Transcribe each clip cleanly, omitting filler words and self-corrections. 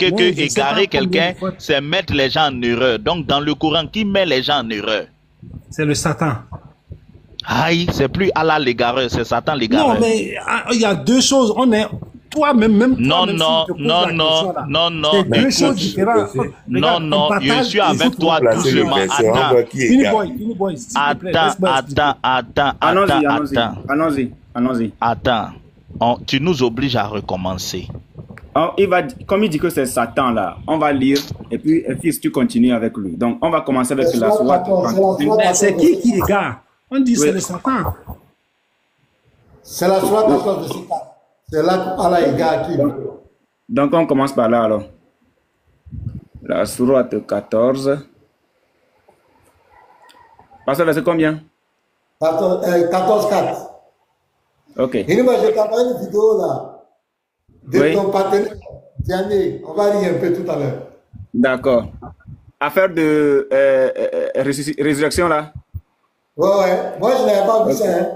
expliqué que égarer quelqu'un, c'est mettre les gens en erreur. Donc, dans le Coran, qui met les gens en erreur? C'est le Satan. Aïe, c'est plus Allah l'égareur, c'est Satan l'égareur. Non, mais il y a deux choses. On est... Toi-même, non, toi, non, non, non, non, non. C'est deux choses différentes. Non, non, je suis avec toi tout seulement. Attends. Allons-y. Attends, tu nous obliges à recommencer. Comme il dit que c'est Satan là, on va lire et puis fils, tu continues avec lui. Donc on va commencer avec la sourate. C'est qui égare? On dit c'est le Satan. C'est la sourate 14 de Satan. C'est là qu'Allah égare qui. Donc on commence par là alors. La sourate 14. Pasteur, c'est combien? 14-4. Ok. Et moi, je t'envoie une vidéo là de ton partenaire. Tiens, on va lire un peu tout à l'heure. D'accord. Affaire de résurrection là? Ouais. Moi, je n'avais pas vu ça. Hein.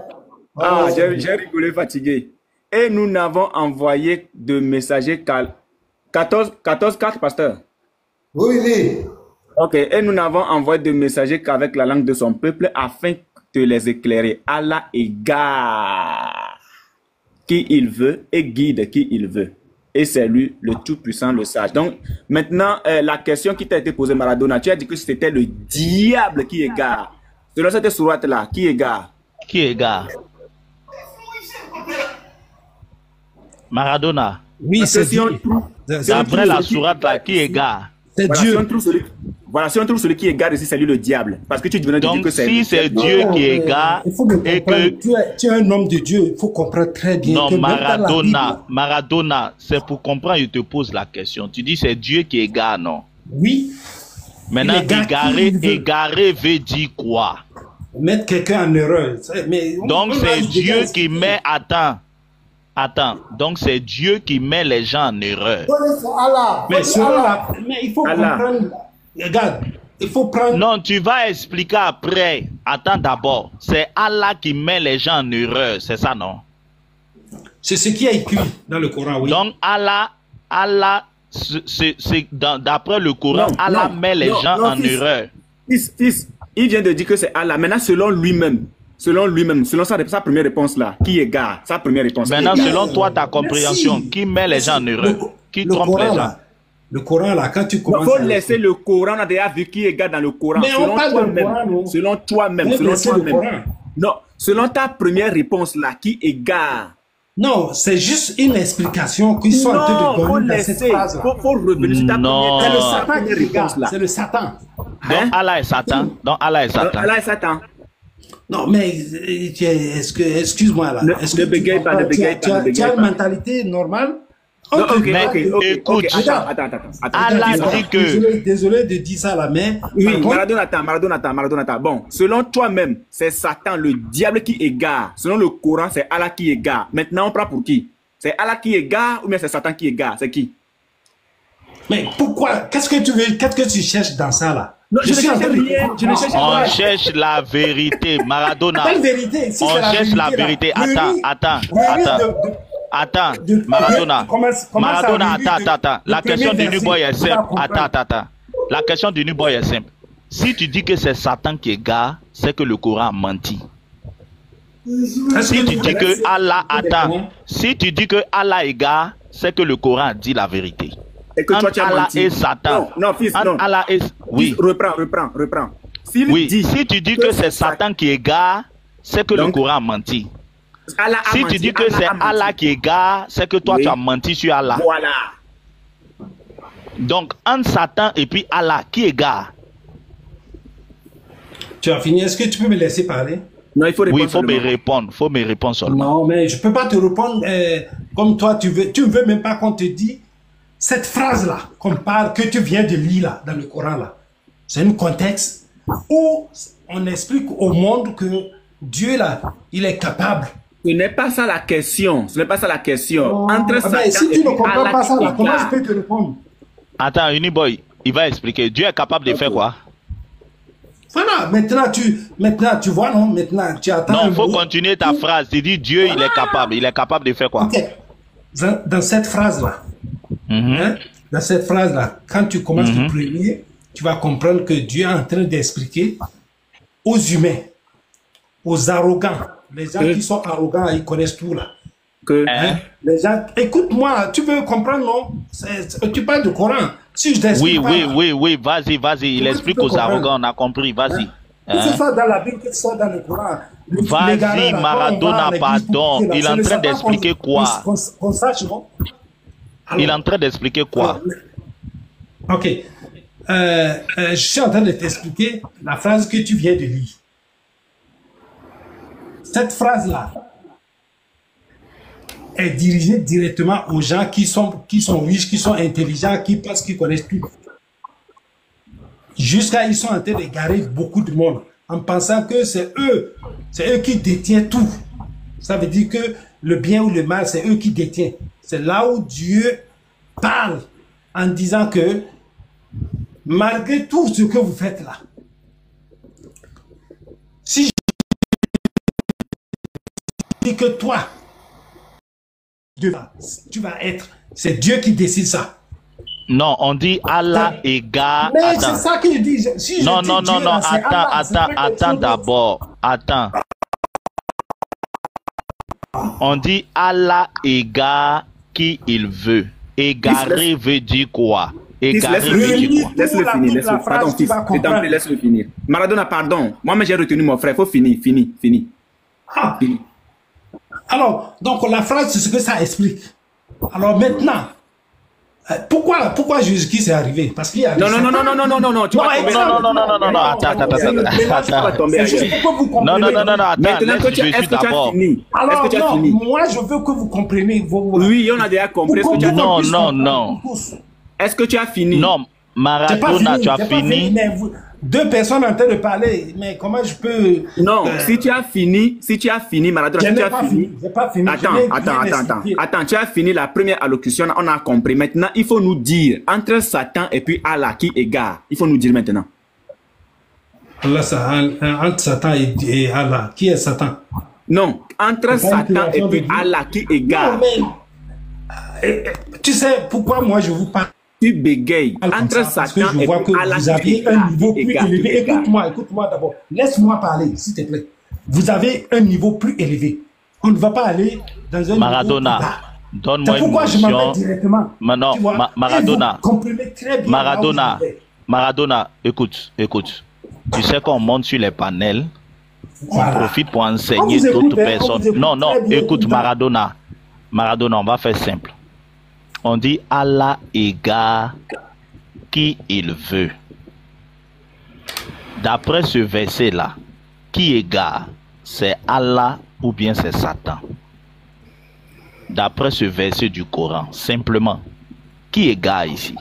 Ah, j'ai rigolé fatigué. Et nous n'avons envoyé de messagers qu'à 14-4, pasteur. Oui. Ok. Et nous n'avons envoyé de messagers qu'avec la langue de son peuple afin de les éclairer. Allah égare qui il veut et guide qui il veut. Et c'est lui le tout-puissant, le sage. Donc, maintenant, la question qui t'a été posée, Maradona, tu as dit que c'était le diable qui égare. Selon cette sourate-là, qui égare? Qui égare? Maradona. Oui, c'est Dieu. D'après la sourate là, qui égare? C'est Dieu. Voilà, si on trouve celui qui égare ici, c'est lui le diable. Parce que tu venais de dire que c'est... Donc, si c'est Dieu qui égare, il faut et que... Tu es un homme de Dieu, il faut comprendre très bien. Non, que Maradona, c'est pour comprendre, je te pose la question. Tu dis c'est Dieu qui égare, non? Oui. Maintenant, égarer veut dire quoi? Mettre quelqu'un en erreur. Donc, c'est Dieu qui met... Attends. Donc, c'est Dieu qui met les gens en erreur. Mais il faut comprendre... Regarde, il faut prendre... Non, tu vas expliquer après. Attends d'abord. C'est Allah qui met les gens en erreur, c'est ça, non? C'est ce qui est écrit dans le Coran, oui. Donc, Allah, d'après le Coran, Allah met les gens en erreur. Fils, il vient de dire que c'est Allah. Maintenant, selon sa première réponse là, qui égare, sa première réponse. Maintenant, selon toi, ta compréhension, qui met les gens en erreur? Qui trompe les gens? Le Coran, là, quand tu commences... Il faut laisser le Coran, on a déjà vu qui égare dans le Coran. Mais on parle de Coran, non? Selon toi-même. Non, selon ta première réponse, là, qui égare. Non, c'est juste une explication qu'ils sont en train de donner dans cette phrase. Il faut revenir sur ta première réponse, là. C'est le Satan. Donc Allah est Satan. Allah est Satan. Non, mais excuse-moi, là. Ne bégaye pas. Tu as une mentalité normale? Écoute, attends. Allah dit que... Désolé de dire ça là, mais... Oui, Maradona. Bon, selon toi-même, c'est Satan, le diable qui égare. Selon le Coran, c'est Allah qui égare. Maintenant, on prend pour qui? C'est Allah qui égare ou bien c'est Satan qui égare? C'est qui? Mais pourquoi? Qu'est-ce que tu veux? Qu'est-ce que tu cherches dans ça là? Non, je ne cherche rien. On cherche la vérité, Maradona. Quelle vérité? On cherche la vérité. Attends, Maradona. Attends. La question du New Boy est simple. Attends. La question du New Boy est simple. Si tu dis que c'est Satan qui égare, c'est que le Coran a menti. Si tu dis que Allah... Attends. Si tu dis que Allah égare, c'est que le Coran a dit la vérité. Et que toi, tu as Allah menti. et Satan. Non, fils, non. Allah et... Oui. Reprends. Si tu dis que c'est Satan qui égare, c'est que le Coran a menti. Si tu dis que c'est Allah qui égare, c'est que toi tu as menti sur Allah. Voilà. Donc, entre Satan et puis Allah, qui égare? Tu as fini. Est-ce que tu peux me laisser parler? Non, il faut répondre. Oui, il faut me répondre seulement. Non, mais je ne peux pas te répondre comme toi tu veux. Tu ne veux même pas qu'on te dise cette phrase-là, qu'on parle, que tu viens de lire là, dans le Coran là. C'est un contexte où on explique au monde que Dieu là, il est capable. Ce n'est pas ça la question. Entre Satan si tu ne comprends Allah pas ça, là, comment égare. je peux te répondre? Attends, Uniboy, il va expliquer. Dieu est capable de faire quoi? Voilà, maintenant tu vois, non? Maintenant tu attends. Non, il faut continuer ta phrase. Tu dis Dieu, il est capable. Il est capable de faire quoi? Ok. Dans cette phrase-là, dans cette phrase-là, quand tu commences le premier, tu vas comprendre que Dieu est en train d'expliquer aux humains, aux arrogants, les gens qui sont arrogants, ils connaissent tout là. Les gens, écoute-moi, tu veux comprendre, non? Tu parles du Coran. Si je t'explique oui, vas-y, il explique aux arrogants, on a compris, vas-y. Que ce soit dans la Bible, que ce soit dans le Coran. Vas-y, Maradona, pardon, il est en train d'expliquer quoi? Qu'on sache, non? Il est en train d'expliquer quoi? Ok. Je suis en train de t'expliquer la phrase que tu viens de lire. Cette phrase-là est dirigée directement aux gens qui sont riches, qui sont intelligents, qui pensent qu'ils connaissent tout. Jusqu'à ils sont en train d'égarer beaucoup de monde en pensant que c'est eux qui détiennent tout. Ça veut dire que le bien ou le mal, c'est eux qui détiennent. C'est là où Dieu parle en disant que malgré tout ce que vous faites là, si je dis que toi, tu vas être, c'est Dieu qui décide ça. Non, on dit Allah égale. Mais c'est ça que je dis. Si non, je attends d'abord. Attends. On dit Allah égale qui il veut. Égarer veut dire quoi? Égarer veut dire quoi? Laisse-le finir. Pardon, fils. Laisse-le finir. Maradona, pardon. Moi, j'ai retenu mon frère. Il faut finir. Fini. Ah. Alors, donc la phrase, c'est ce que ça explique. Alors maintenant, pourquoi Jésus-Christ est arrivé? Parce qu'il y a non, tu vas tomber. Attends. C'est juste pour que vous compreniez. Non, attends. Est-ce que tu as fini? Alors, non, moi, je veux que vous compreniez. Oui, on a déjà compris. Non. Est-ce que tu as fini? Non, Maradona, tu as fini. Deux personnes en train de parler, mais comment je peux... Non, si tu as fini, Maradona, si tu as fini... J'ai pas fini. Attends, tu as fini la première allocution, on a compris. Maintenant, il faut nous dire, entre Satan et puis Allah, qui égare? Il faut nous dire maintenant. Entre Satan et Allah, qui est Satan? Non, entre Satan et puis Allah, qui égare? Tu sais pourquoi moi je vous parle? Tu bégayes entre Satan et puis Allah. Vous avez un niveau plus élevé. Écoute-moi d'abord. Laisse-moi parler, s'il te plaît. Vous avez un niveau plus élevé. On ne va pas aller dans un Maradona, donne-moi une pourquoi je m'appelle directement. Non, Maradona, écoute. Tu sais qu'on monte sur les panels, on profite pour enseigner d'autres personnes. Non, écoute Maradona, on va faire simple. On dit Allah égare qui il veut. D'après ce verset-là, qui égare, c'est Allah ou bien c'est Satan? D'après ce verset du Coran, simplement, qui égare ici?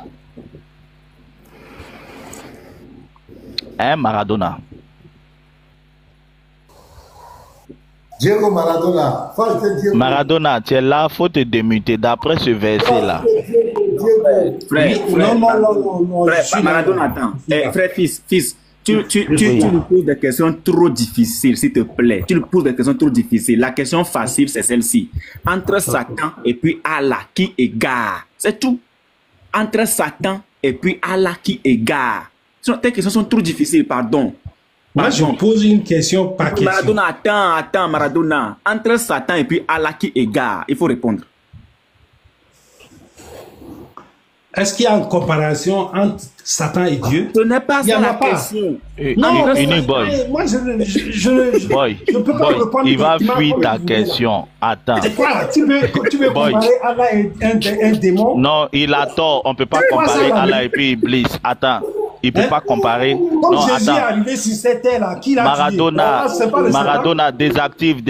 Hein, Maradona? Diego Maradona. Maradona, tu es là, faut te démuter d'après ce verset-là. Frère, Maradona, attends. Frère, fils, tu nous poses des questions trop difficiles, s'il te plaît. Tu nous poses des questions trop difficiles. La question facile, c'est celle-ci. Entre Satan et puis Allah, qui égare? C'est tout. Entre Satan et puis Allah, qui égare? Tes questions sont trop difficiles, pardon. Moi, je pose une question par question. Maradona, attends, Maradona. Entre Satan et puis Allah, qui égare? Il faut répondre. Est-ce qu'il y a une comparaison entre Satan et Dieu? Ce n'est pas ça la question. Non, moi, je peux pas répondre. Il va fuir ta question. Attends. C'est quoi? Tu veux comparer Allah et un démon? Non, il a tort. On ne peut pas comparer Allah et puis Iblis. Attends. Il ne peut pas comparer. Comme Jésus est arrivé sur cette terre-là, qui l'a Maradona désactive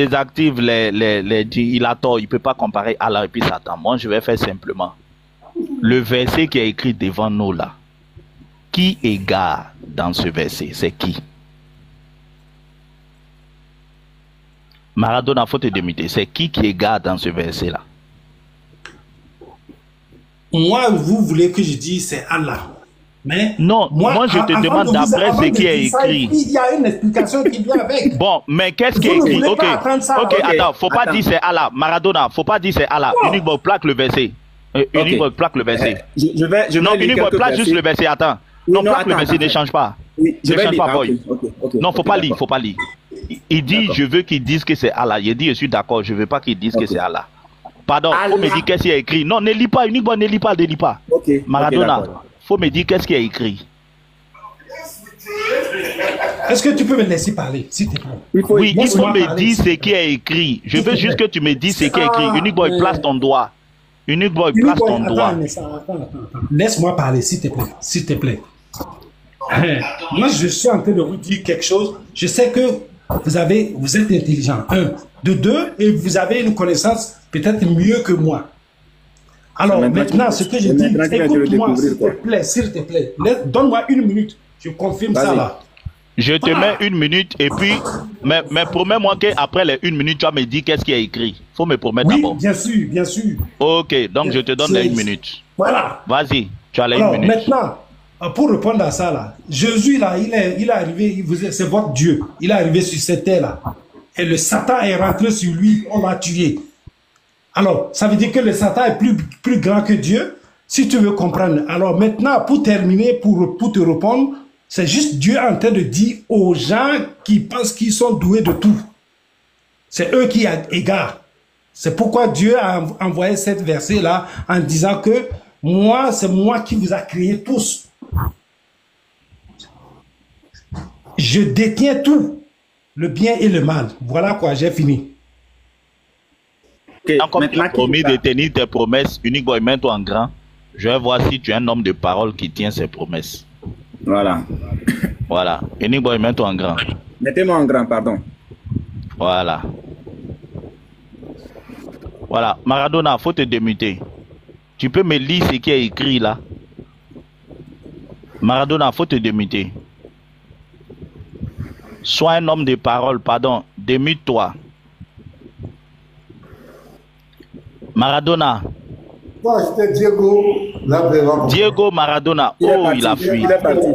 les... Il a tort. Il ne peut pas comparer Allah et puis Satan. Moi, je vais faire simplement. Le verset qui est écrit devant nous là, qui égare dans ce verset? C'est qui? Maradona, faut te démuter. C'est qui égare dans ce verset là? Moi, vous voulez que je dise c'est Allah. Mais non, moi je te demande d'après ce qui est écrit. Il y a une explication qui vient avec. Bon, mais qu'est-ce qui est écrit? Ok, attends, faut pas dire c'est Allah. Maradona, faut pas dire c'est Allah. Uniquement plaque le verset. Unique plaque le verset. Je vais non, lire Unique plaque juste le verset, attends. Non, plaque le verset, ne change pas. Oui, je vais change lire. pas, boy. Non, faut pas lire, faut pas lire. Il dit, je veux qu'ils disent que c'est Allah. Il dit, je suis d'accord, je veux pas qu'ils disent que c'est Allah. Pardon, faut me dire qu'est-ce qu'il y a écrit. Non, ne lis pas, Unique ne lis pas, ne lis pas. Maradona, faut me dire qu'est-ce qu'il y a écrit. Est-ce que tu peux me laisser parler, s'il te plaît? Oui, il faut me dire ce qui est écrit. Je veux juste que tu me dises ce qui est écrit. Unique Boy, place ton doigt. Unique Boy, place ton doigt. Attends. Laisse-moi parler, s'il te plaît. S'il te plaît. Moi, je suis en train de vous dire quelque chose. Je sais que vous êtes intelligent. Un. De deux, et vous avez une connaissance peut-être mieux que moi. Alors, maintenant, ce que je dis, écoute-moi, s'il te plaît. Donne-moi une minute. Je confirme ça là. Je te mets une minute et puis, mais promets-moi qu'après les 1 minute, tu vas me dire qu'est-ce qui est écrit. Faut me promettre d'abord. Oui, bien sûr, bien sûr. Ok, donc je te donne les 1 minute. Voilà. Vas-y, tu as les 1 minute. Maintenant, pour répondre à ça là, Jésus là, il est arrivé, c'est votre Dieu. Il est arrivé sur cette terre là. Et le Satan est rentré sur lui, on l'a tué. Alors, ça veut dire que le Satan est plus grand que Dieu, si tu veux comprendre. Alors maintenant, pour terminer, pour te répondre, c'est juste Dieu en train de dire aux gens qui pensent qu'ils sont doués de tout. C'est eux qui égarent. C'est pourquoi Dieu a envoyé cette verset-là en disant que moi, c'est moi qui vous a créés tous. Je détiens tout, le bien et le mal. Voilà quoi, j'ai fini. Comme tu as promis de tenir tes promesses, Unique Boy, mets-toi en grand. Je vais voir si tu es un homme de parole qui tient ses promesses. Voilà. Voilà. Unique Boy, mets-toi en grand. Mettez-moi en grand, pardon. Voilà. Voilà. Maradona, faut te démuter. Tu peux me lire ce qui est écrit là? Maradona, faut te démuter. Sois un homme de parole, pardon. Démute-toi. Maradona. Non, c'était Diego. Diego Maradona. Oh, il a fui. Il est parti.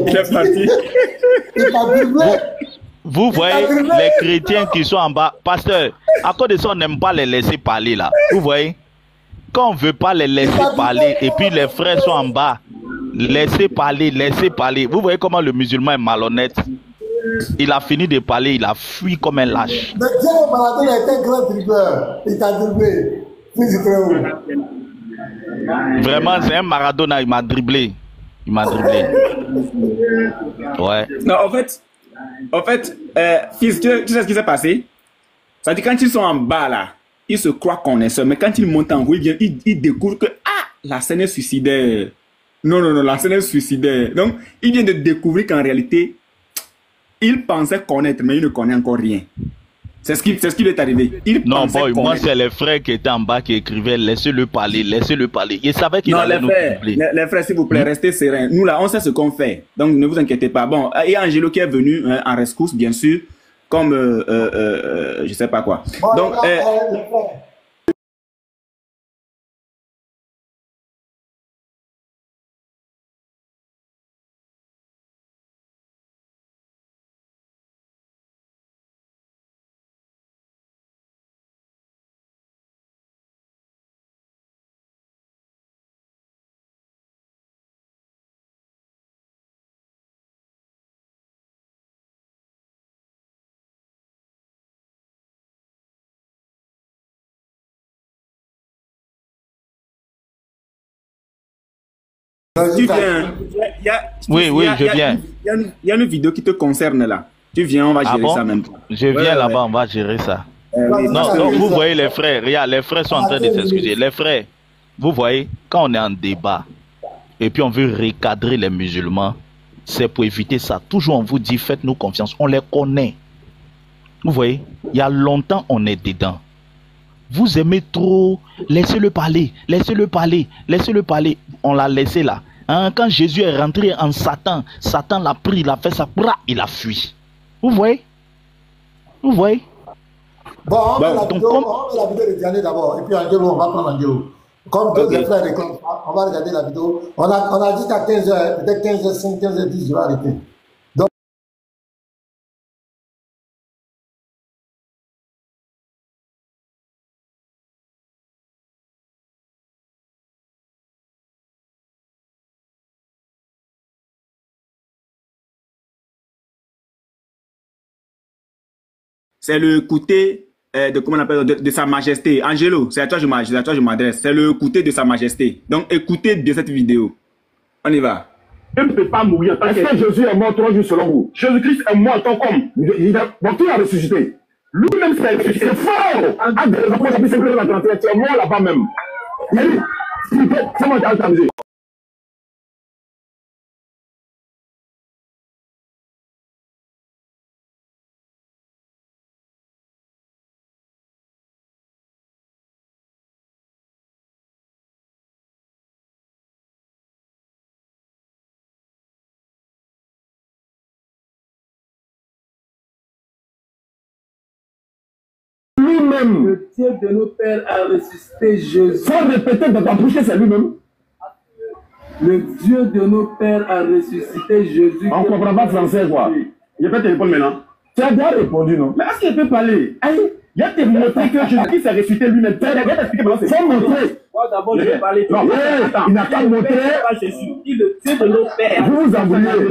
Il est parti. Il a dribblé. Vous voyez les chrétiens qui sont en bas. Pasteur, à cause de ça, on n'aime pas les laisser parler là. Vous voyez? Quand on ne veut pas les laisser parler et puis les frères sont en bas, laissez parler, laissez parler. Vous voyez comment le musulman est malhonnête? Il a fini de parler, il a fui comme un lâche. Mais Diego Maradona était un grand dribbleur. Il t'a dribblé. Vraiment, c'est un Maradona, il m'a dribblé. Il m'a dribblé. Ouais. Non, en fait, fils, tu sais ce qui s'est passé? Ça dit quand ils sont en bas là, ils se croient connaisseurs, mais quand ils montent en haut, ils découvrent que la scène est suicidaire. Non, la scène est suicidaire. Donc, il vient de découvrir qu'en réalité, il pensait connaître, mais il ne connaît encore rien. C'est ce qui lui est arrivé. Non, boy, moi, c'est les frères qui étaient en bas qui écrivaient, laissez-le parler, laissez-le parler. Ils savaient qu'il allait nous doubler. Les frères, s'il vous plaît, restez sereins. Nous, là, on sait ce qu'on fait. Donc, ne vous inquiétez pas. Bon, et Angelo qui est venu en rescousse, bien sûr, comme, je sais pas quoi. Donc, tu viens. Oui, je viens. Il y a une vidéo qui te concerne là. Tu viens, on va gérer ça même. Je viens là-bas, on va gérer ça. Non, vous voyez les frères, regarde, les frères sont en train de s'excuser. Les frères, vous voyez, quand on est en débat, et puis on veut recadrer les musulmans, c'est pour éviter ça. Toujours on vous dit, faites-nous confiance, on les connaît. Vous voyez, il y a longtemps on est dedans. Vous aimez trop, laissez-le parler, laissez-le parler, laissez-le parler. On l'a laissé là. Hein, quand Jésus est rentré en Satan, Satan l'a pris, il a fait ça, il a fui. Vous voyez? Vous voyez? Bon, on met la vidéo de Diané d'abord, et puis Angelo, on va prendre Angelo. Comme deux frères réclament, on va regarder la vidéo. On a dit qu'à 15h, peut-être 15h05, 15h10, je vais arrêter. c'est le côté de, comment on appelle, de Sa Majesté. Angelo, c'est à toi que je m'adresse. C'est le côté de Sa Majesté. Donc, écoutez bien cette vidéo. On y va. Il ne peut pas mourir. Est-ce que Jésus est mort 3 jours selon vous? Jésus-Christ est mort tant comme. Donc, qui a ressuscité? Lui-même, c'est fort. Tu es mort là-bas même. C'est moi qui ai entendu. Lui-même, le Dieu de nos pères a ressuscité Jésus. Faut répéter dans ta bouche que c'est lui-même. Le Dieu de nos pères a ressuscité Jésus. On ne comprend pas français, quoi. Il peut te répondre maintenant. Tu as déjà répondu, non? Mais est-ce qu'il peut parler? Il y a te montrer que Jésus s'est ressuscité lui-même. Il a t'expliquer maintenant. C'est montrer. Moi, d'abord, je vais parler de il n'a pas montré. Jésus. Il est le Dieu de nos pères. Vous vous embrouillez.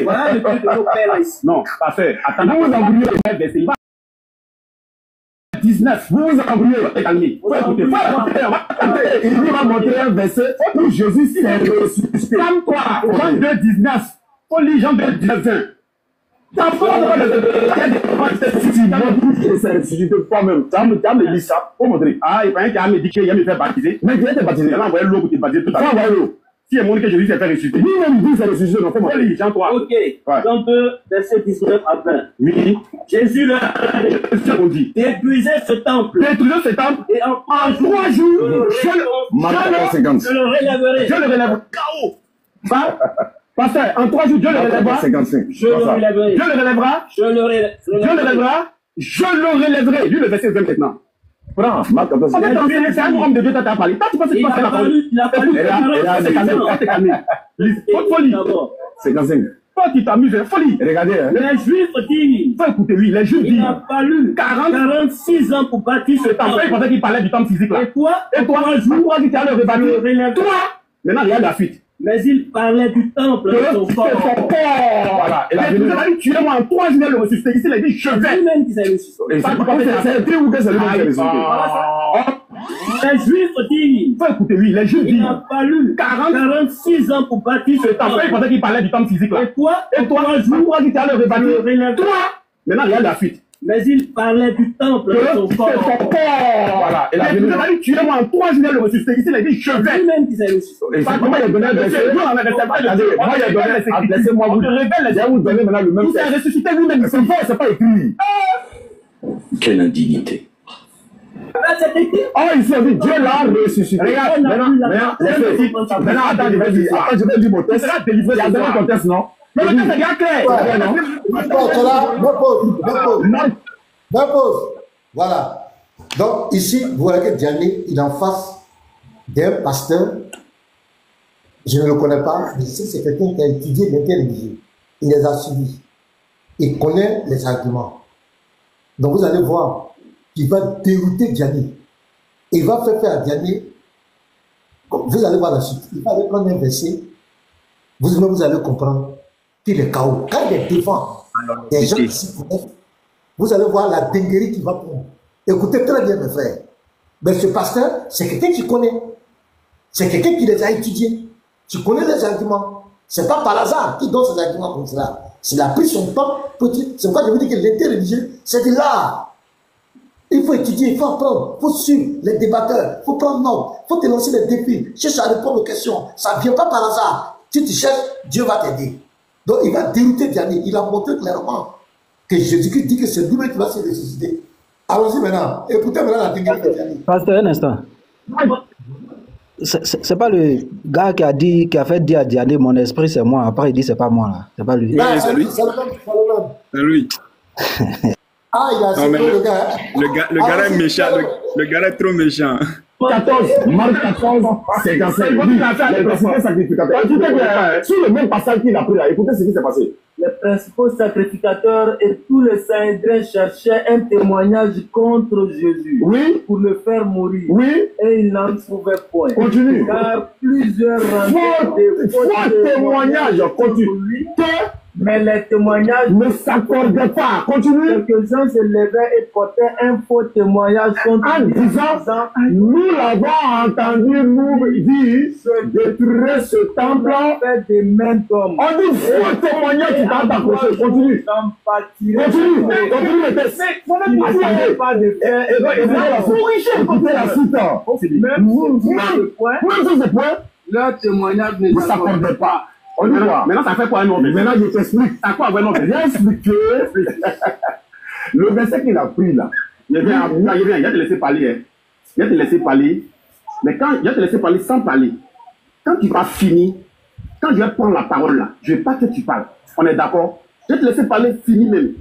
Voilà le Dieu de nos pères ici. Non, pas fait. Attends, vous vous embrouillez. 19, vous vous embrouillez, calmez. Il va montrer un verset où Jésus s'est ressuscité. Comme quoi, Jean 2, 19. Faut lire Jean 2, 19. T'as pas de s'est ressuscité toi-même. Tu as me dit ça. Faut montrer. Ah, il paraît qu'il a me dit qu'il a me fait baptiser. Mais il a été baptisé. Il a envoyé l'eau pour te baptiser tout à l'heure. Si il montre que Jésus s'est fait ressusciter. Lui-même dit qu'il s'est ressuscité. Donc, faut montrer. Jean 3. Ok. Jean 2, verset 19 à 20. Oui. Jésus leur a dit, détruisez ce temple. Détruisez ce temple. Et en 3 jours, je le relèverai. Je le relèverai. Chaos. Pasteur, en 3 jours, Dieu le relèvera. Je le relèverai. Dieu le relèvera. Je le relèverai. Je le relèverai. Lui, le verset 20 maintenant. Prends, Marc 14. C'est un homme de Dieu, t'as parlé. Toi, tu penses que tu passes la parole. Il a fallu. C'est calmé. Folie. 55. Toi, tu t'amuses, folie. Regardez. Les Juifs disent. Faut écouter lui, les Juifs disent. Il a fallu 46 ans pour bâtir ce temple. Il pensait qu'il parlait du temple physique là. Et toi, toi, tu allais le rebâtir. Toi, maintenant, regarde la suite. Mais il parlait du temple de son corps. Voilà. Et la venue, tu es moi en 3 jours le ressuscité. Ici, il a dit, je vais. Lui-même qui s'est ressuscité. C'est Dieu ou que c'est lui qui s'est ressuscité. Les Juifs disent. Faut écouter lui, les Juifs disent. Il a fallu 46 ans pour bâtir ce temple. Il pensait qu'il parlait du temple physique là. Et toi, tu allais le rebâtir. Toi, maintenant, regarde la suite. Mais il parlait du temple de son corps. Voilà. Et la venue, tu es moi en 3 jours le ressuscité. Ici, il a dit, je vais. Lui-même qui s'est ressuscité. Et c'est comment il a donné un verset. Moi, il a donné. Laissez-moi vous révèle. Je vais vous donner maintenant le même. Il s'est ressuscité lui-même. C'est vrai, c'est pas écrit. Quelle indignité. Oh, ici, on dit Dieu l'a ressuscité. Regarde, maintenant, attends, je vais dire mon texte. Il y a un contexte, non? Mais le texte est bien clair. Non, pause. Voilà. Donc, ici, vous voyez que Diané, il est en face d'un pasteur. Je ne le connais pas, mais c'est quelqu'un qui a étudié l'interreligieux. Il les a suivis. Il connaît les arguments. Donc, vous allez voir, il va dérouter Diané. Il va faire à Diané, vous allez voir la suite, il va aller prendre un verset, vous allez comprendre qu'il est chaos. Quand il défend des gens qui s'y connaissent, vous allez voir la dinguerie qu'il va prendre. Écoutez très bien, mes frères. Mais ce pasteur, c'est quelqu'un qui connaît. C'est quelqu'un qui les a étudiés. Tu connais les arguments. C'est pas par hasard qu'il donne ces arguments comme cela. S'il a pris son temps, c'est pourquoi je vous dis que l'interreligieux, c'est de l'art. Il faut étudier, il faut apprendre, il faut suivre les débatteurs, il faut prendre note, il faut te lancer des défis, chercher à répondre aux questions. Ça ne vient pas par hasard. Si tu cherches, Dieu va t'aider. Donc il va dérouter Diané. Il a montré clairement que Jésus-Christ dit que c'est lui-même qui va se ressusciter. Allons-y maintenant. Écoutez maintenant la dinguerie de Diané. Pasteur, un instant. C'est pas le gars qui a fait dire à Diané, mon esprit c'est moi. Après il dit c'est pas moi là. C'est pas lui. C'est lui. C'est lui. Ah, il a accepté le gars. Le gars est méchant. Le gars est trop méchant. 14, Marc 14, 55. Les principaux sacrificateurs. Sur le même passage qu'il a pris là, écoutez ce qui s'est passé. Les principaux sacrificateurs et tous les Sanhédrins cherchaient un témoignage contre Jésus. Oui. Pour le faire mourir. Oui. Et ils n'en trouvaient point. Continue. Car plusieurs faux témoignages contre lui. Mais les témoignages ne s'accordaient pas. Continue. Quelques-uns se levaient et portaient un faux témoignage contre En disant, nous l'avons entendu nous dire, détruire ce temple. fait des mains d'hommes. On dit faux témoignage, tu t'as accroché. Continue. Continue le texte. Pas de fait. Écoutez la suite. Même Même sur ce point, leur témoignage ne ne s'accordait pas. On dit quoi? Maintenant, ça fait quoi un autre? Maintenant, je t'explique. Ça quoi un autre? J'ai expliqué. Le verset qu'il a pris là. Il vient, il va te laisser parler. Hein. Il va te laisser parler. Mais quand il va te laisser parler sans parler, quand tu vas finir, quand je vais prendre la parole là, je ne veux pas que tu parles. On est d'accord? Je vais te laisser parler, fini même.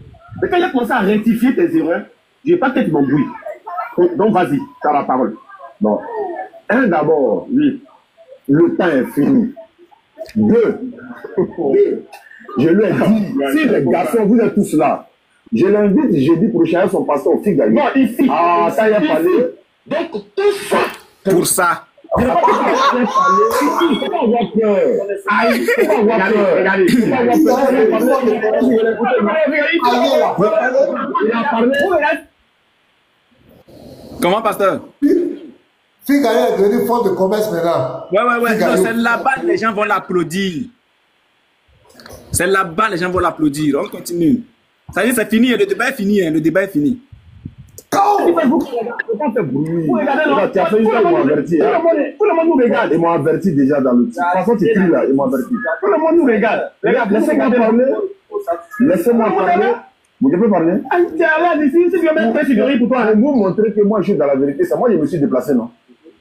Mais quand il a commencé à rectifier tes erreurs, je ne veux pas que tu m'embrouilles. Donc vas-y, tu as la parole. Bon. Un d'abord, oui, le temps est fini. Deux, je lui ai dit, si les garçons, vous êtes tous là, je l'invite jeudi prochain à son pasteur au Figaï. Non, ici. Ah, ça y a parlé. Donc, tout ça. Pour ça. Il faut pas avoir peur. Il faut pas avoir peur. Regardez. Il faut pas avoir peur. Comment, pasteur? Figaï est devenu fonds de commerce maintenant. Ouais. Non, c'est là-bas que les gens vont l'applaudir. C'est là-bas que les gens vont l'applaudir. On continue. Ça y est, c'est fini. Le débat est fini. Le débat est fini. Tout le monde nous regarde. Ils m'ont averti déjà dans le titre. De toute façon, tu cries là. Ils m'ont averti. Tout le monde nous regarde. Laissez-moi parler. Laissez-moi parler. Vous devez parler. Pour toi, vous montrer que moi je suis dans la vérité. C'est moi qui me suis déplacé, non?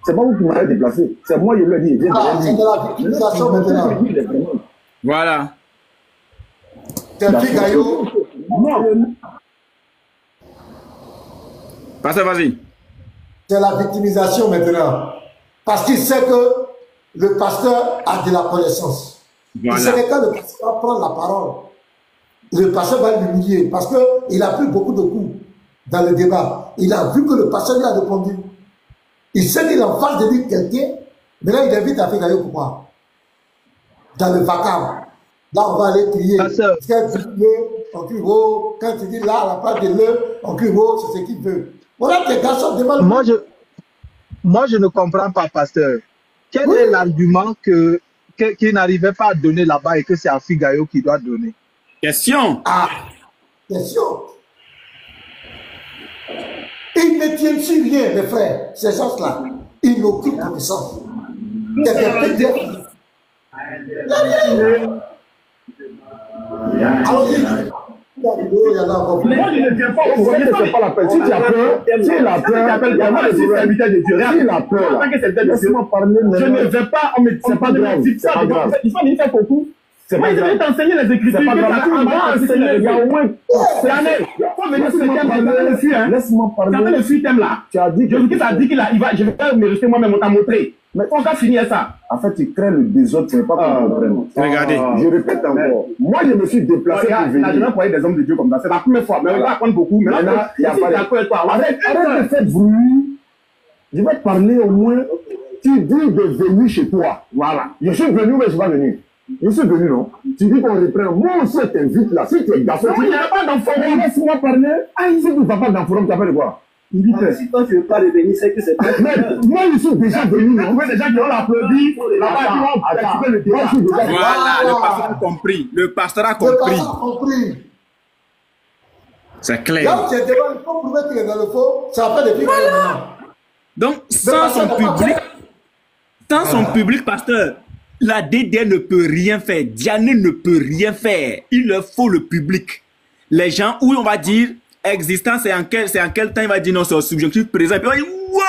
C'est pas vous qui m'avez déplacé. C'est moi qui lui ai dit. C'est de la victimisation maintenant. Voilà. C'est Figaï. Non. Pasteur, vas-y. C'est la victimisation maintenant. Parce qu'il sait que le pasteur a de la connaissance. Voilà. Il sait que quand le pasteur prend la parole, le pasteur va l'humilier parce qu'il a pris beaucoup de coups dans le débat. Il a vu que le pasteur lui a répondu. Il sait qu'il est en face de lui quelqu'un. Maintenant, il invite à Figaï pourquoi? Dans le vacarme. Là, on va aller crier. Quand tu dis le, on crie oh. Quand tu dis là, à la place de le, on crie oh, c'est ce qu'il veut. Voilà, tes garçons demandent. Moi, je ne comprends pas, pasteur. Quel est l'argument qu'il n'arrivait pas à donner là-bas et que c'est à Figaï qui doit donner? Question. Ah, question. Ils ne tiennent sur rien, mes frères. Ces gens-là, ils n'ont aucune connaissance. Il y a des pédés. Allons-y. Moi, je ne viens pas au courrier, c'est pas la peine. Si tu as peur, si il a peur, il y a pas de serviteur de Dieu. Si il a peur, laisse-moi parler. Je ne vais pas, c'est pas grave. C'est pas grave. Il faut venir faire concours. C'est pas grave. Je vais t'enseigner les écritures. C'est pas grave. On va enseigner les gars. Il faut venir ce thème. Laisse-moi parler. Quand le suite thème là, tu as dit que Jésus-Christ a dit qu'il va, je vais pas me rester moi-même, on t'a montré. Mais on va finir ça. En fait, tu crées le désordre, ce n'est pas pour comprendre. Regardez. Je répète encore. Moi, je me suis déplacé pour venir. Je n'ai pas des hommes de Dieu comme ça. C'est la première fois. Mais on va apprendre beaucoup. Maintenant, il y a pas de... Arrête de faire bruit. Je vais te parler au moins. Tu dis de venir chez toi. Voilà. Je suis venu, mais je vais venir. Je suis venu, non? Tu dis qu'on reprend. Moi aussi, je t'invite là. Si tu es garçon, tu n'as pas dans le forum. Laisse-moi parler. Si tu ne vas pas dans le forum, tu appelles quoi? Si toi tu ne veux pas revenir, c'est que c'est pas. Mais moi, je suis déjà venu. Non? Des gens qui ont applaudi. Là-bas, le débat. Voilà, le pasteur a compris. Le pasteur a compris. C'est clair. Là où tu es devant, il faut prouver qu'il est dans le faux. Ça va faire des films maintenant. Donc, sans son public, pasteur, la DDR ne peut rien faire. Diané ne peut rien faire. Il leur faut le public. Les gens, où on va dire, existence, c'est en quel temps il va dire non, c'est au subjonctif présent. Et puis il va dire, wow!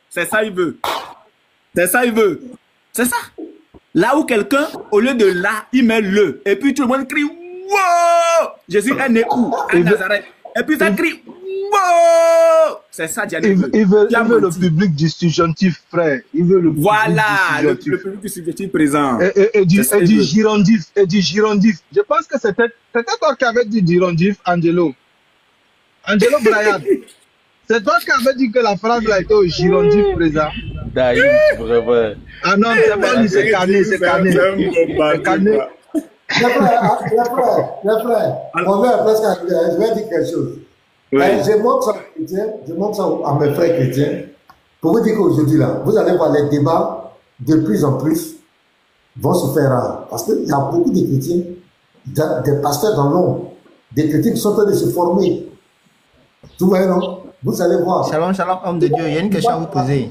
C'est ça, il veut. C'est ça, il veut. C'est ça. Là où quelqu'un, au lieu de là, il met le. Et puis tout le monde crie, wow! Jésus est né où? À Nazareth. Et puis ça crie, wow! C'est ça, Diané. Il veut le public du subjonctif, frère. Il veut le public le public du subjonctif présent. Et du girondif. Je pense que c'était toi qui avais dit girondif, Angelo. Angelo Bryan. C'est toi qui avais dit que la phrase là était au girondif présent. Daïm, vraiment. Ah non, c'est pas lui, c'est Cané. Les frères, on va presque arriver. Je vais dire quelque chose. Oui. Je montre ça aux chrétiens, je montre ça à mes frères chrétiens, pour vous dire qu'aujourd'hui, là, vous allez voir les débats de plus en plus vont se faire rares. Parce qu'il y a beaucoup de chrétiens, des pasteurs dans l'ombre, des chrétiens qui sont en train de se former. Tout va, non? Vous allez voir. Shalom, shalom, homme de Dieu. Il y a une question à vous poser.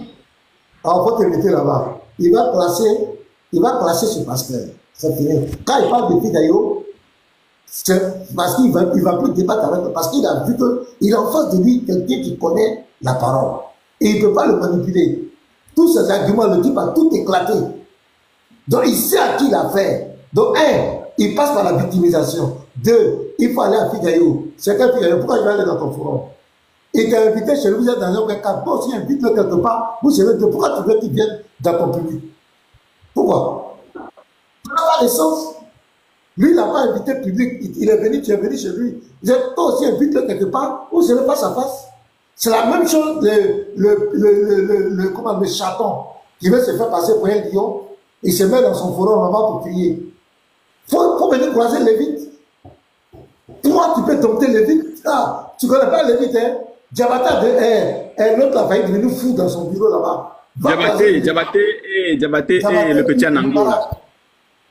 Alors, il faut te mettre là-bas. Il va classer ce pasteur. C'est fini. Quand il parle de Figayo, c'est parce qu'il va plus débattre avec lui. Parce qu'il a vu qu'il a en face de lui quelqu'un qui connaît la parole. Et il ne peut pas le manipuler. Tous ces arguments, le type a tout éclaté. Donc, il sait à qui il a fait. Donc, il passe par la victimisation. 2, il faut aller à Figayo. C'est quel Figayo? Pourquoi je vais aller dans ton forum? Il t'a invité chez lui, vous êtes dans un cadre. Toi aussi, invite-le quelque part. Vous savez, pourquoi tu veux qu'il vienne dans ton public? Pourquoi? Ça n'a pas de sens. Lui, il n'a pas invité le public. Il est venu, tu es venu chez lui. Toi aussi, invite-le quelque part. Vous savez face à face. C'est la même chose le chaton qui veut se faire passer pour un lion. Il se met dans son forum là-bas pour crier. Faut venir croiser Lévite. Toi, tu peux dompter Lévite. Ah, tu ne connais pas Lévite, hein? Diabaté, l'autre a failli devenir fou dans son bureau là-bas. Diabaté et le petit Anangola.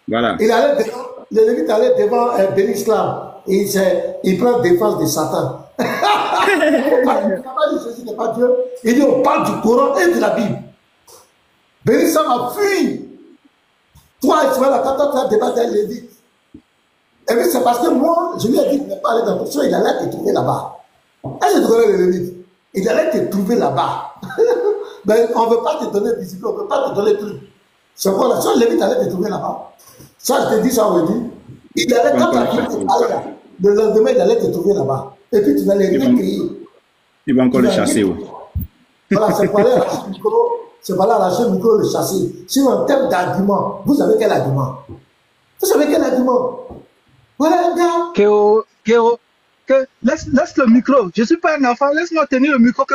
Voilà. Le Lévite allait devant Ben Islam et il prend défense de Satan. Jésus n'est pas Dieu. Il dit on parle du Coran et de la Bible. Ben Islam a fui. Toi, Ismaël, quand tu as débattu avec Lévite. Et puis c'est parce que moi, je lui ai dit de ne pas aller dans ton show, il allait te trouver là-bas. Est-ce que tu connais le Lévite? Il allait te trouver là-bas. Mais on ne veut pas te donner discipline, on ne veut pas te donner truc. C'est quoi la chose? Lévite allait te trouver là-bas. Ça, je te dis ça aujourd'hui. Il allait, quand tu as le lendemain, il allait te trouver là-bas. Et puis tu vas les récrier. Il va encore le chasser. Oui. Voilà, c'est pas là arracher le micro. C'est pas là arracher le micro, le chasser. Sur un thème d'argument, vous savez quel argument? Vous savez quel argument? Voilà, gars. Laisse le micro. Je ne suis pas un enfant. Laisse-moi tenir le micro.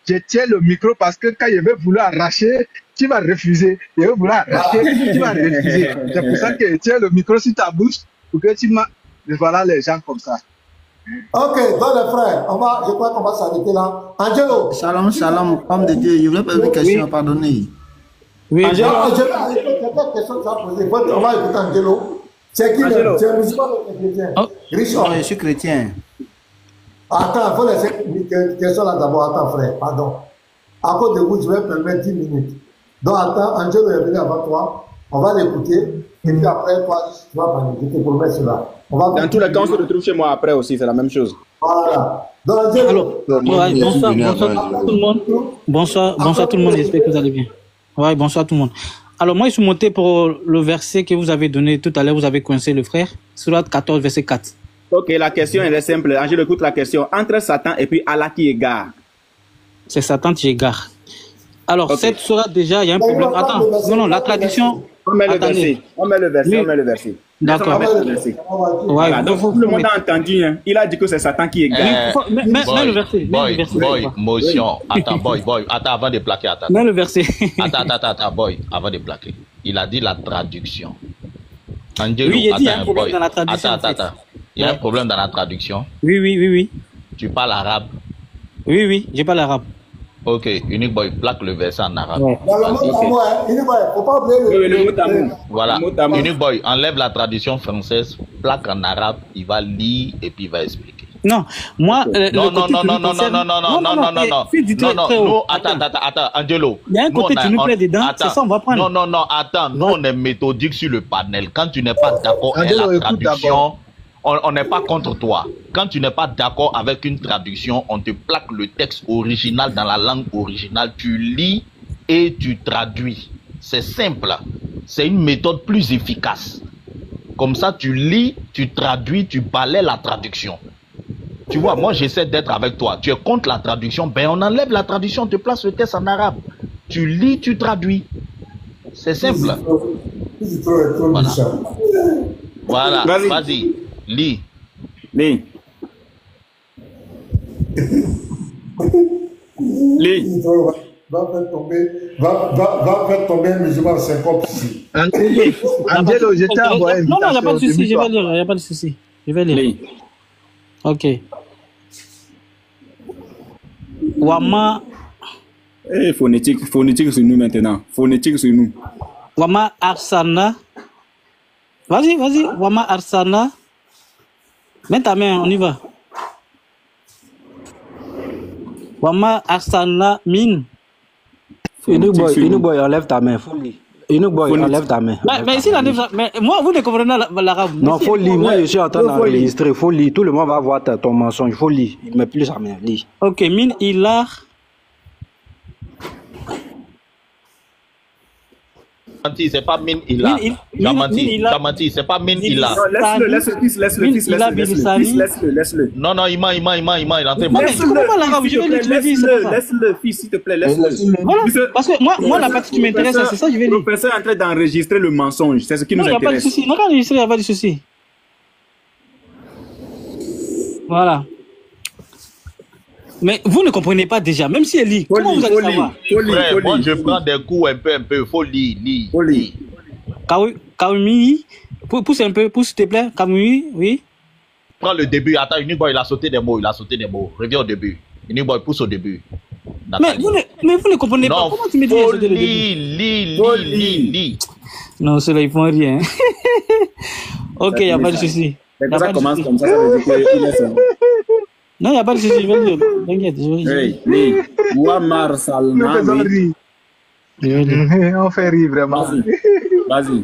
Je tiens le micro parce que quand je vais vouloir arracher, tu vas refuser. Je vais vouloir arracher, tu vas refuser. C'est pour ça que je tiens le micro sur ta bouche pour que tu m'as. Voilà les gens comme ça. Ok, donc les frères, je crois qu'on va s'arrêter là. Angelo. Shalom, homme de Dieu. Je voulais poser une question, pardonnez. Oui, Angelo. Je vais arrêter quelques questions que tu as posées. On va écouter Angelo. C'est qui? C'est un musulman ou un chrétien? Richard. Je suis chrétien. Attends, il faut laisser une question là d'abord. Attends, frère, pardon. À cause de vous, je vais permettre 10 minutes. Donc, attends, Angelo est venu avant toi. On va l'écouter. Et puis après, toi, tu vas parler. Je te promets cela. Dans tous les cas, on se retrouve chez moi après aussi, c'est la même chose. Voilà. Donc, Angelo. Bonsoir tout le monde. Bonsoir tout le monde, j'espère que vous allez bien. Ouais, bonsoir tout le monde. Alors, moi, je suis monté pour le verset que vous avez donné tout à l'heure. Vous avez coincé le frère. Sourate 14, verset 4. Ok, la question elle est simple. Angèle, écoute la question. Entre Satan et puis Allah qui égare? C'est Satan qui égare. Alors, cette sourate déjà, il y a un problème. Attends, non, la tradition. On met le verset. On met le verset. D'accord. Voilà, donc tout le monde a entendu. Hein. Il a dit que c'est Satan qui égare. Mets le verset. Boy, motion. Attends, boy. Attends, avant de plaquer. Attends. Mets le verset. Attends, boy, avant de plaquer. Il a dit la traduction. Angelo, oui, il a dit un problème dans la traduction. Attends. Il y a un problème dans la traduction. Oui. Tu parles arabe? Oui, je parle arabe. Ok, Unique Boy, plaque le verset en arabe. Ouais. Dans le mot à moi, Unique Boy, faut pas oublier le mot à moi. Voilà, Unique Boy, enlève la traduction française, plaque en arabe, il va lire et puis il va expliquer. Non, moi... Non, attends, Angelo. Il y a un côté qui nous plaît dedans, c'est ça, on va prendre. Non, attends, nous on est méthodique sur le panel. Quand tu n'es pas d'accord avec la traduction, on n'est pas contre toi. Quand tu n'es pas d'accord avec une traduction, on te plaque le texte original dans la langue originale. Tu lis et tu traduis. C'est simple. C'est une méthode plus efficace. Comme ça, tu lis, tu traduis, tu balais la traduction. Tu vois, moi j'essaie d'être avec toi. Tu es contre la traduction, ben on enlève la traduction, on te place le texte en arabe. Tu lis, tu traduis. C'est simple. Voilà, vas-y. Lis. Va faire tomber un musulman syncope ici. Angelo, je t'ai envoyé une Non, il n'y a pas de invitation, souci, je vais débute-toi. lire, il n'y a pas de souci. Je vais lire. Ok. Wama. Phonétique sur nous maintenant. Phonétique sur nous. Wama Arsana. Vas-y. Wama Arsana. Mets ta main, on y va. Wama Arsana Min. Inuk boy, enlève ta main, faut lire. Inuk boy, enlève ta main. Mais ici, mais moi, vous ne comprenez l'arabe. Non, faut lire. Moi, je suis en train d'enregistrer. Faut lire. Tout le monde va voir ton mensonge. Faut lire. Il met plus sa main. Lis. Ok, Min Ilar. C'est pas Min Ila. Tu as menti, c'est pas Min Ila. Laisse-le. Non, il ment, il est en train de Laisse-le, fils, s'il te plaît, laisse-le. Voilà, parce que moi, la partie qui m'intéresse, c'est ça, je vais lire. Le professeur est en train d'enregistrer le mensonge, c'est ce qui nous intéresse. Il n'y a pas de souci, non, enregistrer, il n'y a pas de souci. Voilà. Mais vous ne comprenez pas déjà, même si elle lit. Comment vous allez savoir? Frère, moi je prends des coups un peu, faut lire. Kaoumi, pousse un peu, pousse s'il te plaît. Kaoumi, oui. Prends le début, attends, Uniboy, il a sauté des mots. Reviens au début. Uniboy, pousse au début. Mais vous ne comprenez pas. Comment tu me dis faut lis. Non, ceux-là, ils font rien. Ok, il n'y a pas de souci. Ça commence comme ça veut dire qu'il est seul. Non, il n'y a pas de souci, je vais lire. T'inquiète, je vais lire. Wamar Salma. On fait rire vraiment. Vas-y.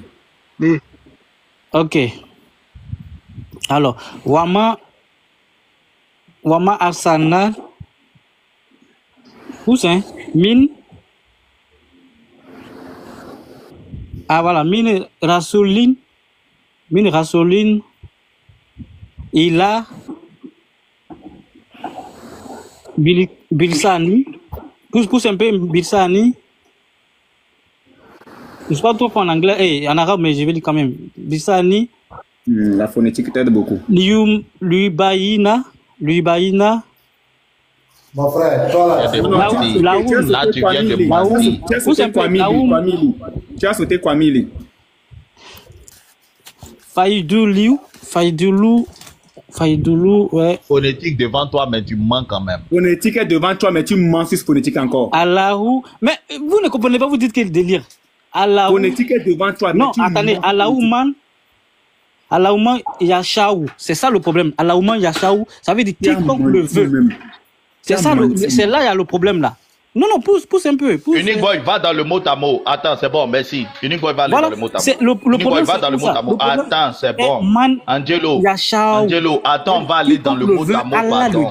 Ok. Alors, Wama Arsana. Pousse, hein? Min. Ah, voilà. Min Rasoline. Ila. Bilsani. Pousse un peu Bilsani. Je ne sais pas trop en anglais, en arabe, mais je vais lire quand même. Bilsani. La phonétique t'aide beaucoup. Luibaïna. Mon frère, toi là, là tu viens de mentir. Tu as sauté Kwamili. Faidoulou, ouais. Phonétique devant toi, mais tu mens quand même. Phonétique est devant toi, mais tu mens sur phonétique encore. Allahou. Mais vous ne comprenez pas, vous dites quel délire. Allahou. Phonétique est devant toi, mais non, attendez, Allahouman Yashaou. C'est ça le problème. Allahouman Yashaou, ça veut dire quiconque le veut. C'est ça, c'est là il y a le problème là. Non, pousse un peu. Unique Boy va dans le mot à mot. Attends, c'est bon, merci. Unique Boy va aller dans le mot à mot. Le problème, va dans le mot à mot. Attends, c'est bon. Angelo, attends, on va aller dans le mot à mot, pardon.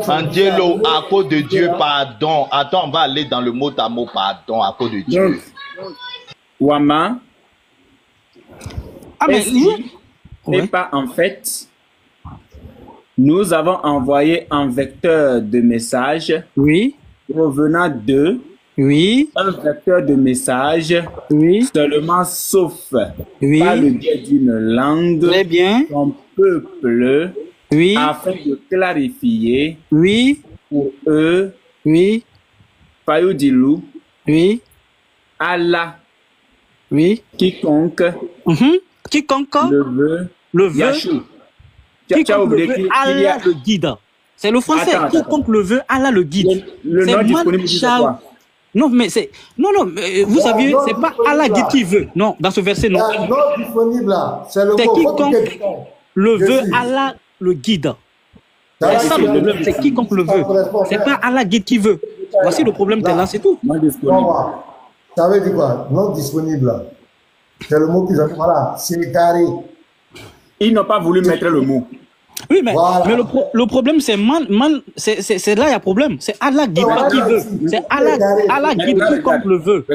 Angelo, à cause de Dieu, pardon. Attends, on va aller dans le mot à mot, pardon, à cause de Dieu. Wama. Ah, mais et pas en fait. Nous avons envoyé un vecteur de message. Oui. Provenant de. Oui. Un vecteur de message. Oui. Seulement sauf. Oui. Par le biais d'une langue. Très bien. Son peuple. Oui. Afin de clarifier. Oui. Pour eux. Oui. Fayoudilou. Oui. Allah. Oui. Quiconque. Quiconque. Le veut. Yachou. Quiconque le veut, Allah le guide. C'est le français. Quiconque le veut, Allah le guide. Le nom disponible, c'est quoi? Non, mais c'est... Non, vous savez, c'est pas Allah guide qui veut. Non, dans ce verset, non. Le nom disponible là, c'est le mot. C'est quiconque le veut, Allah le guide. C'est ça le problème, c'est quiconque le veut. C'est pas Allah guide qui veut. Voici le problème, là, c'est tout. Ça veut dire quoi? Non disponible là. C'est le mot qu'ils ont dit. Voilà, c'est carré. Ils n'ont pas voulu mettre le mot. Oui, mais le problème, c'est c'est là il y a problème. C'est Allah guide pas qui veut. C'est Allah guide quiconque le veut.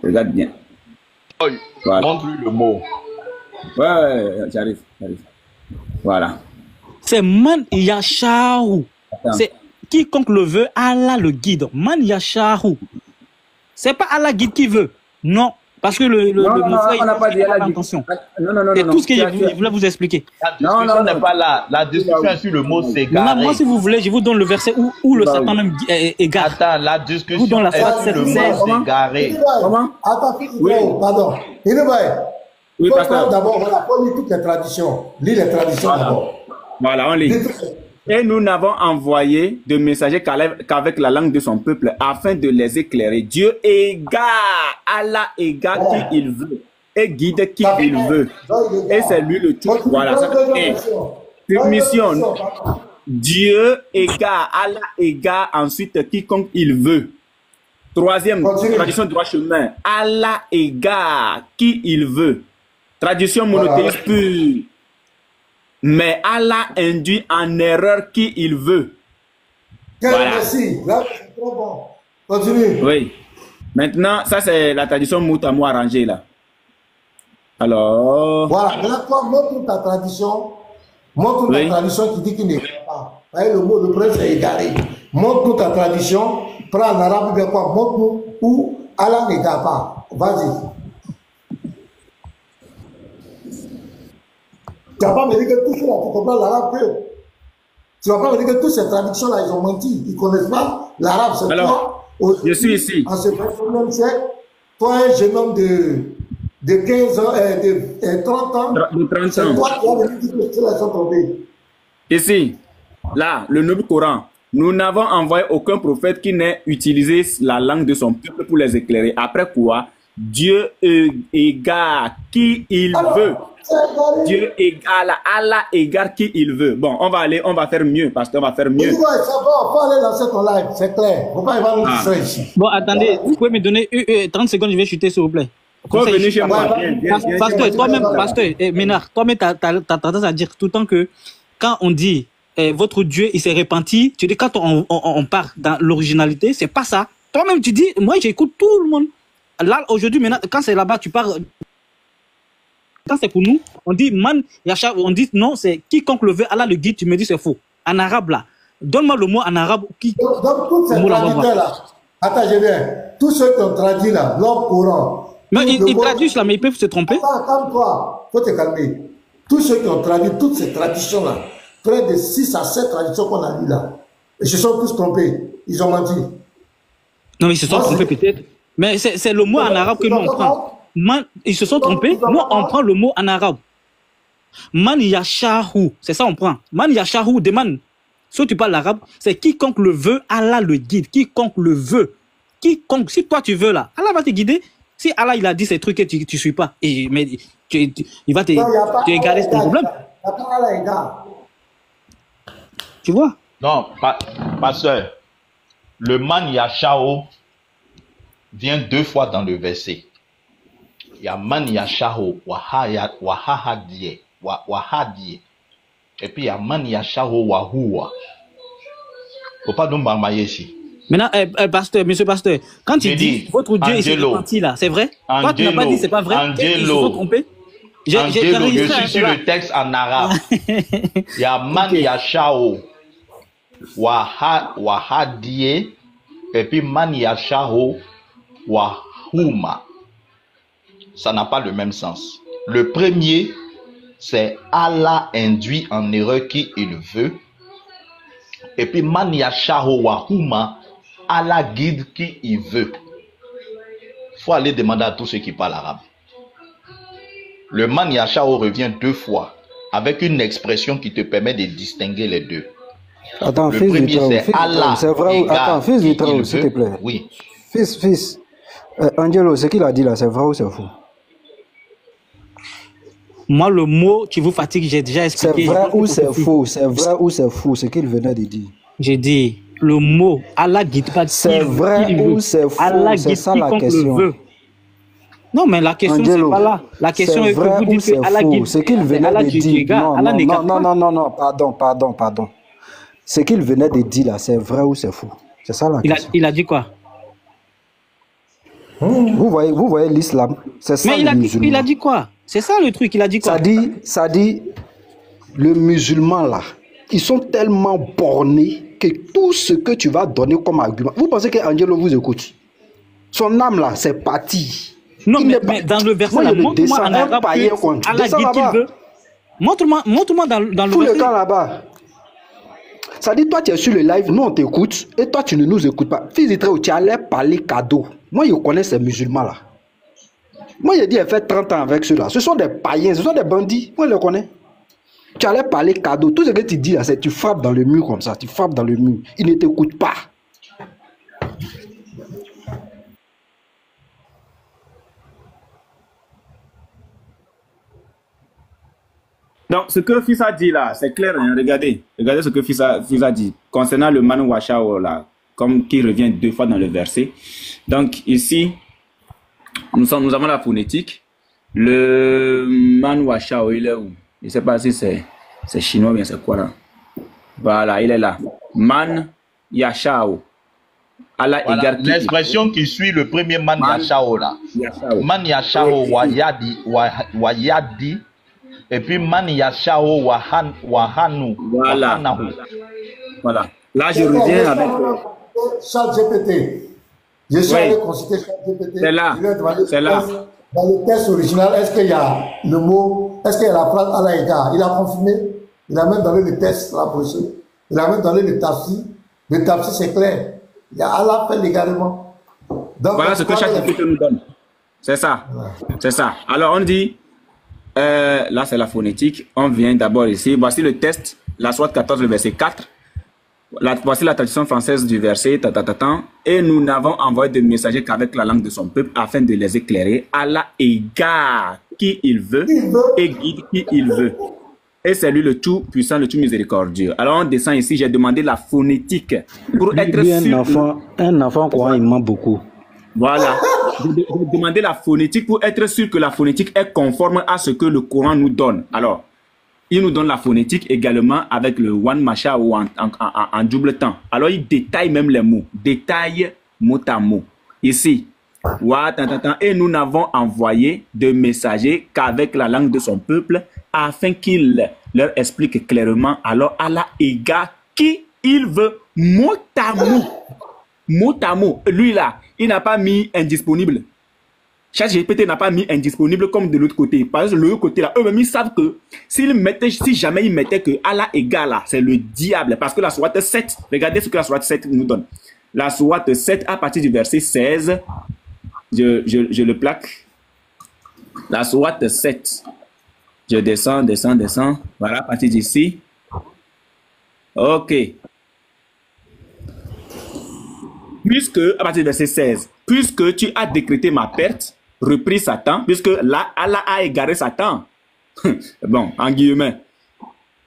Regarde bien. Montre-lui le mot. Ouais, j'arrive. Voilà. C'est Man Yashaou. C'est quiconque le veut, Allah le guide. Man Yashaou. C'est pas Allah guide qui veut. Non. Parce que mon frère, on n'a pas dit pas attention. Non. C'est tout ce que je voulais vous expliquer. La discussion n'est pas là. La discussion est sur le mot s'égarer. Moi, si vous voulez, je vous donne le verset où le Satan même égare. Attends, la discussion dans la est sur le mot s'égarer. Comment? Attends, pardon. Oui, d'abord, on n'a pas lu toutes les traditions. Lis les traditions d'abord. Voilà, on lit. Et nous n'avons envoyé de messagers qu'avec la langue de son peuple, afin de les éclairer. Dieu égare, Allah égare qui il veut, et guide qui il veut. Et c'est lui le tout. Voilà, ça une mission. Dieu égare, Allah égare ensuite quiconque il veut. Troisième, tradition droit chemin. Allah égare qui il veut. Tradition monothéiste pure. Mais Allah induit en erreur qui il veut. Voilà. Merci. Là, c'est trop bon. Continue. Oui. Maintenant, ça c'est la tradition Moutamo arrangée là. Alors. Voilà. Maintenant, toi, montre ta tradition. Montre ta tradition qui dit qu'il n'égare pas. Voyez, le mot, le problème c'est égaré. Montre ta tradition. Prends en arabe, bien quoi. Montre-nous où Allah n'égare pas. Vas-y. Tu vas pas me dire que tout cela, tu comprends l'arabe que. Tu vas pas me dire que toutes ces traductions-là, ils ont menti. Ils ne connaissent pas l'arabe. C'est toi. Je suis ici. En ce même siècle, toi, un jeune homme de 15 ans, de 30 ans, c'est toi qui as dit que ceux-là sont trompés. Ici, là, le Nouveau Coran. Nous n'avons envoyé aucun prophète qui n'ait utilisé la langue de son peuple pour les éclairer. Après quoi, Dieu égare qui il veut. Dieu égale, Allah égare qui il veut. Bon, on va faire mieux, parce qu'on va faire mieux. Ça va, faut aller lancer ton live, c'est clair. Faut pas y avoir nous distraire ici. Bon, attendez, vous pouvez me donner 30 secondes, je vais chuter, s'il vous plaît. Faut venir chez moi. Pasteur, toi-même, pasteur, Ménard, toi-même, t'as tendance à dire tout le temps que quand on dit votre Dieu, il s'est repenti, tu dis quand on part dans l'originalité, c'est pas ça. Toi-même, tu dis, moi, j'écoute tout le monde. Là, aujourd'hui, maintenant, quand c'est là-bas, tu parles. Quand c'est pour nous, on dit man, Yacha, on dit non, c'est quiconque le veut, Allah le guide, tu me dis c'est faux. En arabe là, donne-moi le mot en arabe. Donc toutes ces traducteurs là, attends, je viens. Tous ceux qui ont traduit là, l'homme courant. Mais ils traduisent là, mais ils peuvent se tromper. Attends, calme-toi, faut te calmer. Tous ceux qui ont traduit toutes ces traditions là, près de 6 à 7 traditions qu'on a lues là, ils se sont tous trompés. Ils ont menti. Non, mais ils se sont trompés peut-être. Mais c'est le mot en arabe que nous on prend. Man, ils se sont trompés. Nous, on prend le mot en arabe. Man yashahu. C'est ça, on prend. Man yashahu, demande. Si tu parles l'arabe, c'est quiconque le veut, Allah le guide. Quiconque le veut. Quiconque, si toi tu veux là, Allah va te guider. Si Allah il a dit ces trucs et tu ne suis pas, mais il va te égarer, c'est ton problème. Tu vois? Non, pasteur. Le man yashao vient 2 fois dans le verset. Il y a man yashaho wahahadie. Et puis il y a man yashaho wahua. Faut pas nous marmailler ici. Maintenant, pasteur, monsieur pasteur, quand tu dis votre Dieu il s'est repenti là, c'est vrai? Toi tu n'as pas dit c'est pas vrai? Ils se sont trompés? Je suis sur le texte en arabe. Il y a man yashaho wahadie. Et puis man yashaho wahuma. Ça n'a pas le même sens. Le premier, c'est Allah induit en erreur qui il veut. Et puis, man yashahu wahuma, Allah guide qui il veut. Il faut aller demander à tous ceux qui parlent arabe. Le man yashahu revient 2 fois, avec une expression qui te permet de distinguer les deux. Attends, le premier, c'est Allah. C'est vrai. Attends, fils du trou, s'il te plaît. Oui. Fils. Angelo, ce qu'il a dit là, c'est vrai ou c'est faux? Moi, le mot qui vous fatigue, j'ai déjà expliqué. C'est vrai ou c'est faux? C'est vrai ou c'est faux, ce qu'il venait de dire? J'ai dit, le mot, Allah guide pas. C'est vrai ou c'est faux? Allah guide ça la question. Non, mais la question, c'est pas là. La question est que vous dites que Allah guide. Ce qu'il venait de dire. Non, pardon. Ce qu'il venait de dire là, c'est vrai ou c'est faux? C'est ça la question. Il a dit quoi? Vous voyez l'islam, c'est ça. Mais il a dit quoi? C'est ça le truc, il a dit quoi? Ça dit, le musulman là, ils sont tellement bornés que tout ce que tu vas donner comme argument, vous pensez qu'Angelo vous écoute? Son âme là, c'est parti. Non, mais dans le verset, là, montre-moi en arabe que Allah dit qu'il veut. Montre-moi dans le verset. Tout le temps là-bas. Ça dit, toi, tu es sur le live, nous, on t'écoute, et toi, tu ne nous écoutes pas. Fils d'Israël, tu allais parler cadeau. Moi, je connais ces musulmans-là. Moi, j'ai dit, elle fait 30 ans avec ceux-là. Ce sont des païens, ce sont des bandits. Moi, je les connais. Tu allais parler cadeau. Tout ce que tu dis là, c'est tu frappes dans le mur comme ça. Tu frappes dans le mur. Ils ne t'écoutent pas. Donc, ce que Fils a dit là, c'est clair, hein? Regardez ce que Fils a dit concernant le man washao là, comme qui revient 2 fois dans le verset. Donc, ici, nous avons la phonétique. Le man washao, il est où? Je ne sais pas si c'est chinois ou bien c'est quoi là. Voilà, il est là. Man yashao. Voilà, l'expression qui suit le premier man yashao là. Man yashao wayadi. Et puis man yashao wahanu. Voilà. Voilà. Là, je reviens avec ChatGPT. Je suis allé consulter ChatGPT. C'est là. C'est là. Dans le texte original, est-ce qu'il y a le mot, est-ce qu'il y a la phrase Allah égard? Il a confirmé. Il a même donné le texte la prochaine. Il a même donné le tafsir. Le tafsir, c'est clair. Il y a Allah fait l'égarement. Voilà ce que ChatGPT nous donne. C'est ça. Ouais. C'est ça. Alors, on dit. Là, c'est la phonétique. On vient d'abord ici. Voici le test, la sourate 14, le verset 4. Voici la traduction française du verset. Et nous n'avons envoyé de messagers qu'avec la langue de son peuple afin de les éclairer. Allah égare qui il veut et guide qui il veut. Et c'est lui le tout puissant, le tout miséricordieux. Alors, on descend ici. J'ai demandé la phonétique pour être sûr. Un enfant quoi, il ment beaucoup. Voilà. J'ai demandé la phonétique pour être sûr que la phonétique est conforme à ce que le Coran nous donne. Alors, il nous donne la phonétique également avec le one macha ou en double temps. Alors, il détaille même les mots. Détaille mot à mot. Ici. Et nous n'avons envoyé de messagers qu'avec la langue de son peuple afin qu'il leur explique clairement. Alors, Allah égare qui il veut mot à mot. Mot à mot. Lui là, il n'a pas mis indisponible. ChatGPT n'a pas mis indisponible comme de l'autre côté. Parce que de l'autre côté là, eux-mêmes ils savent que si jamais ils mettaient que Allah égale là, c'est le diable. Parce que la sourate 7, regardez ce que la sourate 7 nous donne. La sourate 7 à partir du verset 16, je le plaque. La sourate 7. Je descends. Voilà, à partir d'ici. Ok. Puisque, à partir du verset 16, puisque tu as décrété ma perte, reprit Satan, puisque là, Allah a égaré Satan. Bon, en guillemets.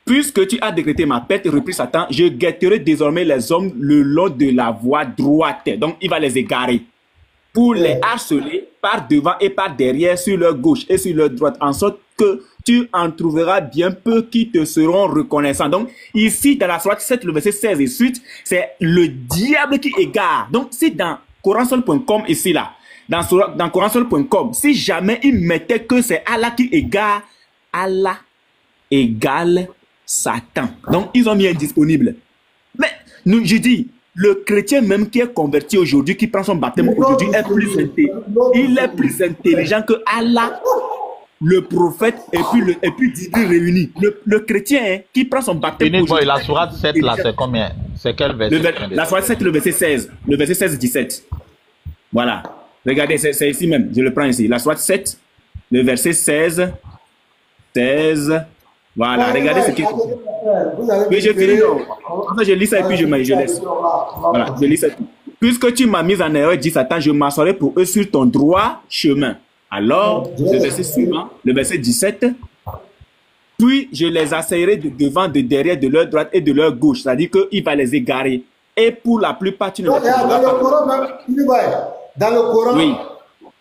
Puisque tu as décrété ma perte, reprit Satan, je guetterai désormais les hommes le long de la voie droite. Donc, il va les égarer. Pour les harceler par devant et par derrière, sur leur gauche et sur leur droite, en sorte que tu en trouveras bien peu qui te seront reconnaissants. Donc, ici, dans la sourate 7, le verset 16 et suite, c'est le diable qui égare. Donc, c'est dans coransol.com ici, là. Dans coransol.com, si jamais ils mettaient que c'est Allah qui égare, Allah égale Satan. Donc, ils ont mis indisponible. Mais, je dis, le chrétien même qui est converti aujourd'hui, qui prend son baptême aujourd'hui, il est plus intelligent que Allah, le prophète et puis Dieu réunis. Le chrétien hein, qui prend son baptême aujourd'hui. La sourate 7 là, c'est combien? C'est quel verset? La sourate 7, le verset 16. Le verset 16-17. Voilà. Regardez, c'est ici même. Je le prends ici. La sourate 7, le verset 16. Voilà, regardez ce qui est. Oui, je finis. Enfin, je lis ça et puis je laisse. Voilà, je lis ça. Puisque tu m'as mis en erreur, dit Satan, je m'asseorai pour eux sur ton droit chemin. Alors, le verset suivant, le verset 17. Puis je les asseillerai de devant, de derrière, de leur droite et de leur gauche. C'est-à-dire qu'il va les égarer. Et pour la plupart, tu ne vas pas. Dans le Coran, oui.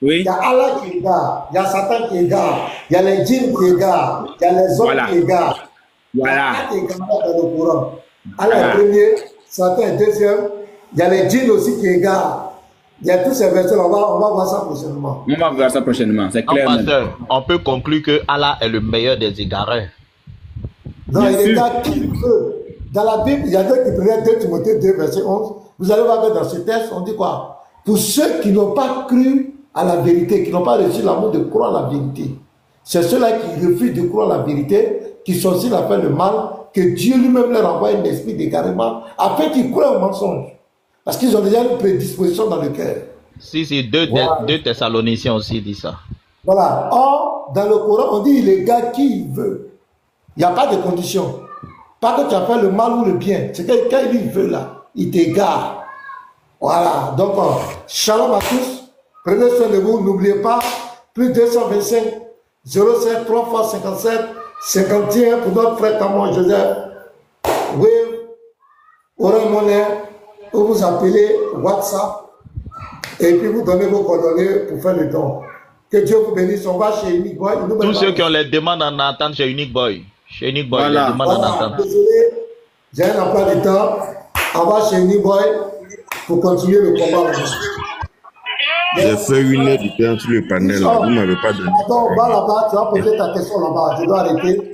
Il y a Allah qui égare, il y a Satan qui égare, il y a les djinns qui égarent, il y a les hommes qui égarent. Voilà. Il y a Allah qui égare dans le Coran. Allah est premier, Satan est deuxième, il y a les djinns aussi qui égarent. Il y a tous ces versets, on va voir ça prochainement. On va voir ça prochainement, c'est clair. Pasteur, on peut conclure que Allah est le meilleur des égareurs. Non, il égare qui veut. Dans la Bible, il y a deux qui prenaient 2 Timothée 2, verset 11. Vous allez voir que dans ce texte, on dit quoi? Pour ceux qui n'ont pas cru à la vérité, qui n'ont pas reçu l'amour de croire la vérité. C'est ceux-là qui refusent de croire la vérité, qui sont aussi à faire le mal, que Dieu lui-même leur envoie un esprit d'égarement, afin qu'ils croient au mensonge. Parce qu'ils ont déjà une prédisposition dans le cœur. Si, deux Thessaloniciens aussi dit ça. Voilà. Or, dans le Coran, on dit il égare qui il veut. Il n'y a pas de condition. Pas que tu as fait le mal ou le bien. C'est que quand il veut là, il t'égare. Voilà. Donc, shalom à tous. Prenez soin de vous. N'oubliez pas, plus 225 07 3 fois 57 51 pour notre frère Camon Joseph. Wave, Orange Money, ou vous appelez WhatsApp et puis vous donnez vos coordonnées pour faire le don. Que Dieu vous bénisse. On va chez Unique Boy. Tous ceux qui ont les demandes en attente chez Unique Boy. Chez Unique Boy, voilà. Les demandes en attente. Désolé, j'ai un emploi du temps. On va chez Unique Boy pour continuer le combat. J'ai fait 1 heure du temps sur le panel. Vous ne m'avez pas donné. Attends, on va là-bas. Tu vas poser ta question là-bas. Je dois arrêter.